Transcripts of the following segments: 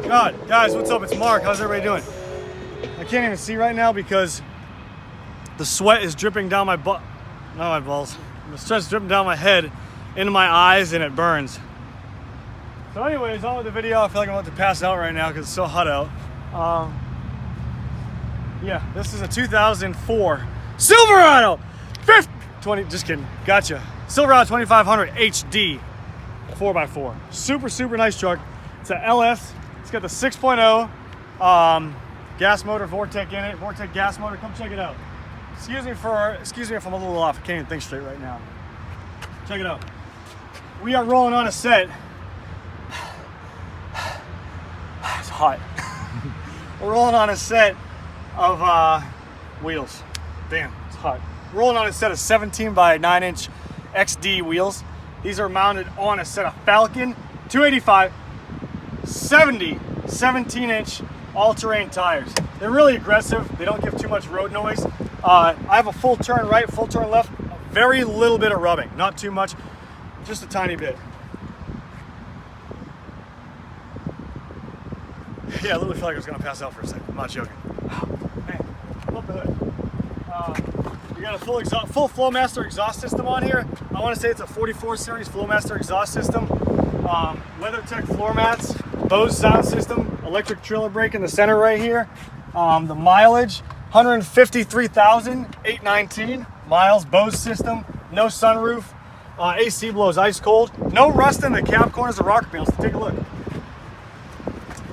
God, guys, what's up? It's Mark. How's everybody doing? I can't even see right now because the sweat is dripping down my butt, not my balls. The sweat's dripping down my head, into my eyes, and it burns. So anyways, on with the video. I feel like I'm about to pass out right now because it's so hot out. Yeah, this is a 2004 Silverado 20, just kidding, gotcha. Silverado 2500 HD 4x4. Super nice truck. It's a LS. It's got the 6.0 gas motor, Vortec in it. Vortec gas motor. Come check it out. Excuse me if I'm a little off. I can't even think straight right now. Check it out. We are rolling on a set. It's hot. We're rolling on a set of wheels. Damn, it's hot. We're rolling on a set of 17 by 9 inch XD wheels. These are mounted on a set of Falken 285 17 inch all-terrain tires. They're really aggressive. They don't give too much road noise. I have a full turn right, full turn left, very little bit of rubbing, not too much, just a tiny bit. Yeah, I literally feel like I was gonna pass out for a second. I'm not joking. Man, flip the hood. We got a full flowmaster exhaust system on here. I want to say it's a 44 series flowmaster exhaust system. WeatherTech floor mats, Bose sound system, electric trailer brake in the center right here. The mileage, 153,819 miles. Bose system, no sunroof. AC blows ice cold. No rust in the cab corners or rocker panels. Take a look.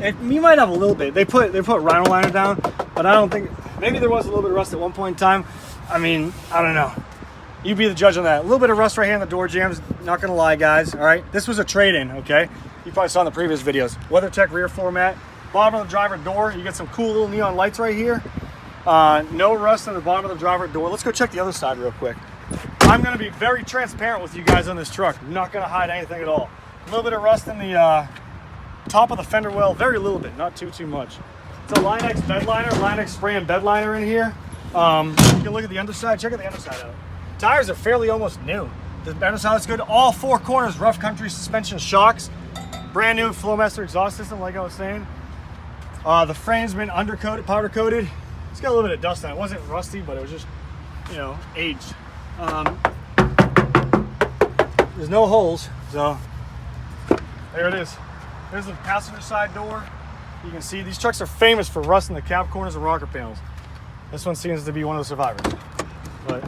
You might have a little bit. They put rhino liner down, but I don't think. Maybe there was a little bit of rust at one point in time. I mean, I don't know. You be the judge on that. A little bit of rust right here in the door jambs. Not gonna lie, guys. All right, this was a trade-in. Okay, you probably saw in the previous videos. WeatherTech rear floor mat. Bottom of the driver door. You get some cool little neon lights right here. No rust in the bottom of the driver door. Let's go check the other side real quick. I'm gonna be very transparent with you guys on this truck. I'm not gonna hide anything at all. A little bit of rust in the top of the fender well. Very little bit. Not too much. It's a Linex bed liner. Linex spray and bed liner in here. You can look at the underside. Check out the underside out. Tires are fairly almost new. The underside looks good. All four corners, rough country suspension shocks. Brand new Flowmaster exhaust system, like I was saying. The frame's been undercoated, powder coated. It's got a little bit of dust on it. It wasn't rusty, but it was just, you know, aged. There's no holes, so there it is. There's the passenger side door. You can see these trucks are famous for rust in the cab corners and rocker panels. This one seems to be one of the survivors. But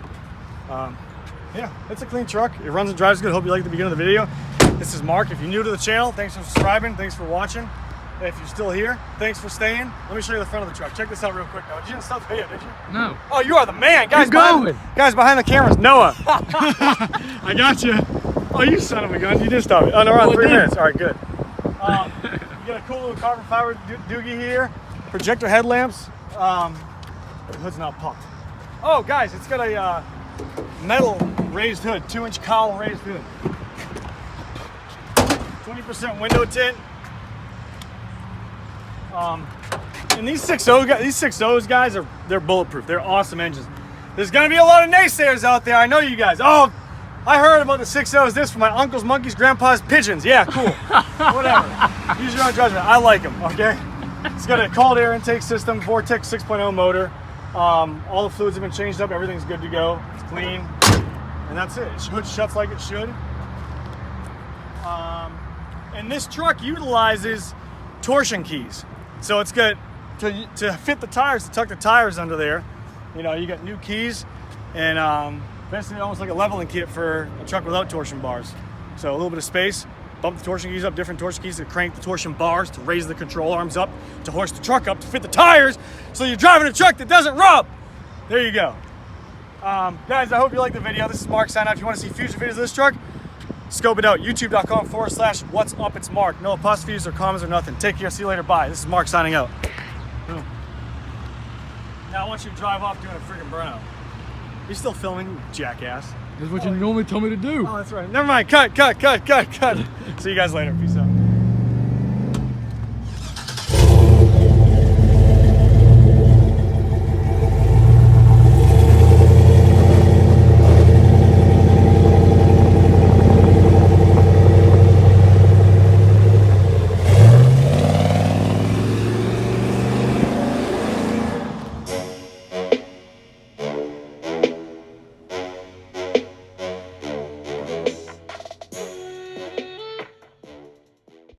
yeah, it's a clean truck. It runs and drives good. Hope you liked the beginning of the video. This is Mark. If you're new to the channel, thanks for subscribing. Thanks for watching. If you're still here, thanks for staying. Let me show you the front of the truck. Check this out real quick. You didn't stop the video, did you? No. Oh, you are the man. Guys, guys behind the cameras, Noah. I got you. Oh, you son of a gun. You did stop it. Oh, no, we're on 3 minutes. All right, good. You got a cool little carbon fiber doogie here. Projector headlamps. The hood's not pumped. Oh, guys, it's got a metal raised hood, 2-inch cowl raised hood. 20% window tint. And these 6.0s, guys, they're bulletproof. They're awesome engines. There's gonna be a lot of naysayers out there. I know you guys. Oh, I heard about the 6.0s. This from my uncle's monkeys, grandpa's pigeons. Yeah, cool. Whatever. Use your own judgment. I like them. Okay. It's got a cold air intake system, Vortec 6.0 motor. All the fluids have been changed up. Everything's good to go. It's clean, and that's it. Hood shuts like it should. And this truck utilizes torsion keys. So it's got to fit the tires, to tuck the tires under there. You know, you got new keys, and Basically almost like a leveling kit for a truck without torsion bars. So a little bit of space, bump the torsion keys up, different torsion keys to crank the torsion bars, to raise the control arms up, to horse the truck up, to fit the tires, so you're driving a truck that doesn't rub. There you go. Guys, I hope you liked the video. This is Mark signing out. If you want to see future videos of this truck, scope it out. YouTube.com/what's up, it's Mark. No apostrophes or commas or nothing. Take care. See you later. Bye. This is Mark signing out. Boom. Now I want you to drive off doing a freaking burnout. You're still filming, you jackass. That's what you normally tell me to do. Oh, that's right. Never mind. Cut. See you guys later. Peace out.